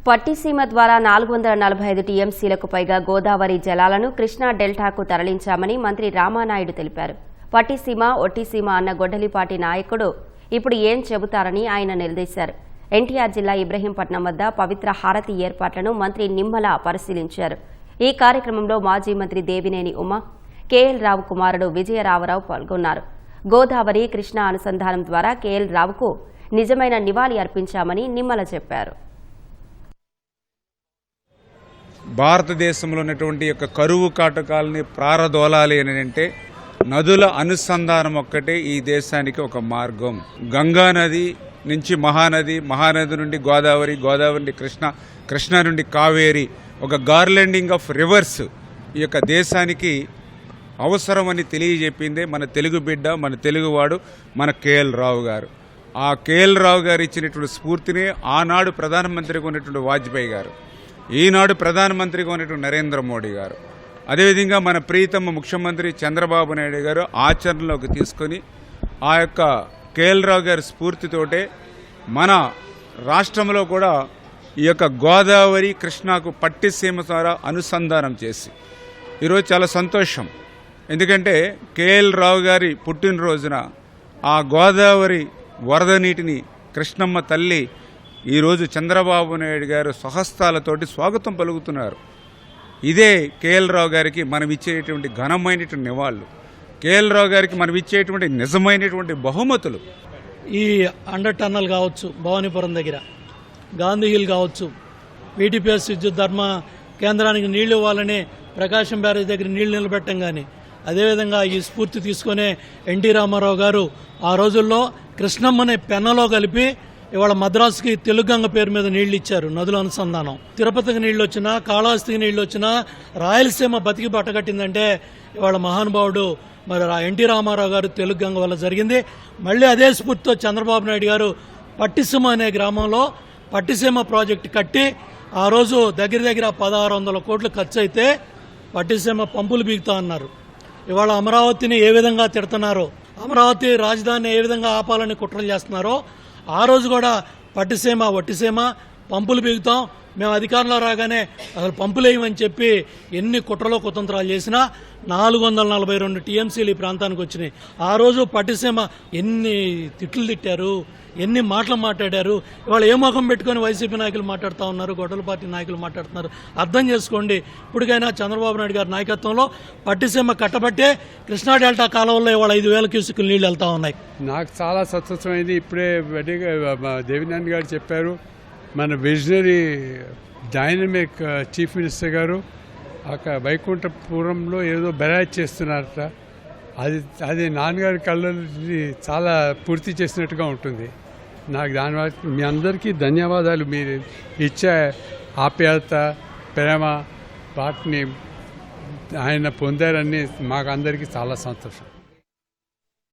పట్టిసీమ ద్వారా 445 టీఎంసీలకు పైగా గోదావరి జలాలను కృష్ణా డెల్టాకు తరలించామని మంత్రి రామానాయుడు తెలిపారు. పట్టిసీమ, ఒట్టిసీమ అన్న గొడ్డలిపాటి నాయకుడు ఇప్పుడు ఏం చెబుతారని ఆయన నిలదీశారు. ఎన్టీఆర్ జిల్లా ఇబ్రహీంపట్నం వద్ద పవిత్ర హారతి ఏర్పాట్లను మంత్రి నిమ్మల పరిశీలించారు. ఈ కార్యక్రమంలో మాజీ మంత్రి దేవినేని ఉమా, కేఎల్ రావు కుమారుడు విజయరావరావు పాల్గొన్నారు. గోదావరి, కృష్ణా అనుసంధానం ద్వారా కేఎల్ రావుకు నిజమైన నివాళి అర్పించామని నిమ్మల చెప్పారు. భారతదేశంలో ఉన్నటువంటి యొక్క కరువు కాటకాలని ప్రారదోలాలి అని అంటే నదుల అనుసంధానం ఒక్కటే ఈ దేశానికి ఒక మార్గం. గంగా నది నుంచి మహానది, మహానది నుండి గోదావరి, గోదావరి నుండి కృష్ణ, కృష్ణ నుండి కావేరి, ఒక గార్లెండింగ్ ఆఫ్ రివర్స్ ఈ యొక్క దేశానికి అవసరమని తెలియజెప్పిందే మన తెలుగు బిడ్డ, మన తెలుగువాడు, మన కేఎల్ రావు గారు. ఆ కేఎల్ రావు గారు ఇచ్చినటువంటి స్ఫూర్తిని ఆనాడు ప్రధానమంత్రిగా ఉన్నటువంటి వాజ్పేయి గారు, ఈనాడు ప్రధానమంత్రిగా ఉన్నటువంటి నరేంద్ర మోడీ గారు, అదేవిధంగా మన ప్రీతమ ముఖ్యమంత్రి చంద్రబాబు నాయుడు గారు ఆచరణలోకి తీసుకొని ఆ యొక్క కేఎల్ రావు గారి స్ఫూర్తితోటే మన రాష్ట్రంలో కూడా ఈ యొక్క గోదావరి, కృష్ణాకు పట్టిసీమ ద్వారా అనుసంధానం చేసి ఈరోజు చాలా సంతోషం. ఎందుకంటే కేఎల్ రావు గారి పుట్టినరోజున ఆ గోదావరి వరద నీటిని కృష్ణమ్మ తల్లి ఈరోజు చంద్రబాబు నాయుడు గారు స్వహస్తాలతోటి స్వాగతం పలుకుతున్నారు. ఇదే కేఎల్ రావు గారికి మనం ఇచ్చేటువంటి ఘనమైనటువంటి నివాళులు, కేఎల్ రావు గారికి మనం ఇచ్చేటువంటి నిజమైనటువంటి బహుమతులు. ఈ అండర్ టన్నల్ కావచ్చు, భవానీపురం దగ్గర గాంధీ హిల్ కావచ్చు, వీటీపీఎస్ విద్యుత్ ధర్మ కేంద్రానికి నీళ్లు ఇవ్వాలని ప్రకాశం బ్యారేజ్ దగ్గర నీళ్లు నిలబెట్టం కానీ, అదేవిధంగా ఈ స్ఫూర్తి తీసుకునే ఎన్టీ రామారావు గారు ఆ రోజుల్లో కృష్ణమ్మని పెన్నలో కలిపి ఇవాళ మద్రాసుకి తెలుగంగ పేరు మీద నీళ్లు ఇచ్చారు. నదుల అనుసంధానం, తిరుపతికి నీళ్లు వచ్చినా, కాళహస్తికి నీళ్లు వచ్చినా, రాయలసీమ బతికి బట్టగట్టిందంటే ఇవాళ మహానుభావుడు మరి ఎన్టీ రామారావు గారు తెలుగంగ వల్ల జరిగింది. మళ్ళీ అదే స్ఫూర్తితో చంద్రబాబు నాయుడు గారు పట్టిసీమ అనే గ్రామంలో పట్టిసీమ ప్రాజెక్టు కట్టి ఆ రోజు దగ్గర 1600 కోట్లు ఖర్చు అయితే పట్టిసీమ పంపులు బిగుతా అన్నారు. ఇవాళ అమరావతిని ఏ విధంగా తిడుతున్నారో, అమరావతి రాజధానిని ఏ విధంగా ఆపాలని కుట్రలు చేస్తున్నారో, ఆ రోజు కూడా పట్టిసీమ, ఒట్టిసీమ పంపులు బిగుతాం, మేము అధికారంలో రాగానే అసలు పంపులు వేయమని చెప్పి ఎన్ని కుట్రలో కుతంత్రాలు చేసినా 442 టీఎంసీలు ఈ ప్రాంతానికి వచ్చినాయి. ఆ రోజు పట్టిసీమ ఎన్ని తిట్లు తిట్టారు, ఎన్ని మాటలు మాట్లాడారు. ఇవాళ ఏ ముఖం పెట్టుకొని వైసీపీ నాయకులు మాట్లాడుతూ ఉన్నారు, గొడవల పార్టీ నాయకులు మాట్లాడుతున్నారు. అర్థం చేసుకోండి. ఇప్పటికైనా చంద్రబాబు నాయుడు గారి నాయకత్వంలో పట్టిసీమ కట్టబట్టే కృష్ణా డెల్టా కాలువల్లో ఇవాళ 5000 క్యూసెక్కులు నీళ్లు వెళ్తా ఉన్నాయి. నాకు చాలా సంతోషమైంది. ఇప్పుడే దేవినేని గారు చెప్పారు, మన విజనరీ డైనమిక్ చీఫ్ మినిస్టర్ గారు అక్కడ వైకుంఠపురంలో ఏదో బెరాజ్ చేస్తున్నారట. అది నాన్నగారి కళ్ళని చాలా పూర్తి చేసినట్టుగా ఉంటుంది. నాకు దాని మీ అందరికీ ధన్యవాదాలు. మీరు ఇచ్చే ఆప్యాయత, ప్రేమ, వాటిని ఆయన పొందారని మాకు అందరికీ చాలా సంతోషం.